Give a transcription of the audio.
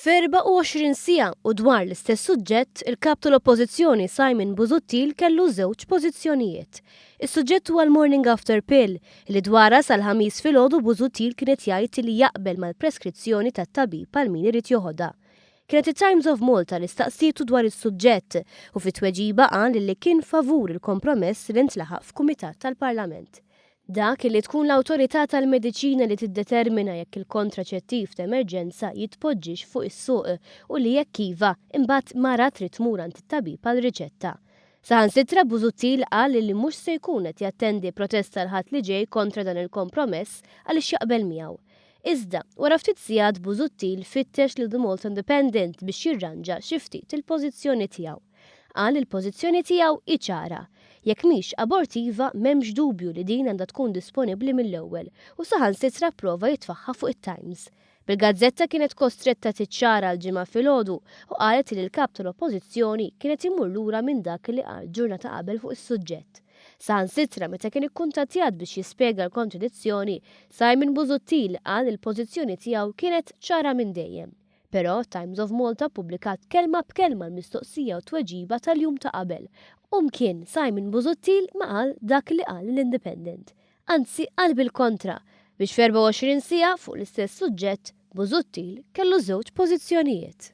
f'24 siegħa u dwar l-istess suġġett, il-kap tal-Oppożizzjoni Simon Busuttil kellu żewġ pożizzjonijiet. Is-suġġett huwa l-Morning After Pill li dwarha sal-ħamis filgħodu Busuttil kienet jgħid li jaqbel mal-preskrizzjoni tat-tabib għal min irid joħodha. Kienet it-Times of Malta li staqsietu dwar is-suġġett u fit-tweġiba qal li kien favur il-kompromess li ntlaħaq f'Kumitat tal-Parlament. Dak li tkun l-awtorità tal-mediċina li tiddetermina jekk il-kontraċettiv ta' emerġenza jitpoġġix fuq is-suq u li jekk iva imbagħad mara trid tmur għand it-tabib għal riċetta. Saħansitra Busuttil qal li mhux se jkun qed jattendi protesta l-ħadd li ġej kontra dan il-kompromess għaliex jaqbel miegħu. Iżda, wara ftit sigħat Busuttil fittex lil The Malta Independent biex jirranġa xi ftit il-pożizzjoni tiegħu. Qal il-pożizzjoni tiegħu hi ċara. Jekk mhix abortiva m'hemmx dubju li din għandha tkun disponibbli mill-ewwel u saħansitra pprova jitfaħħa fuq it-Times. Bil-gazzetta kienet kostretta tiċċara l-ġimgħa filgħodu u qalet li l-kap tal-Oppożizzjoni kienet imur lura minn dak li qal ġurnata qabel fuq is-suġġett. Saħansitra meta kien ikkuntattjat biex jispjega l-kontradizzjoni, Simon Busuttil qal il-pożizzjoni tiegħu kienet ċara minn dejjem. Però Times of Malta ppubblikat kelma b'kelma l-mistoqsija u tweġiba tal-jum ta' qabel. Kien Simon Busuttil ma qal dak li qal l-Independent. Anzi qal bil-kontra biex f'24 siegħa fuq l-istess suġġett Busuttil kellu żewġ pożizzjonijiet.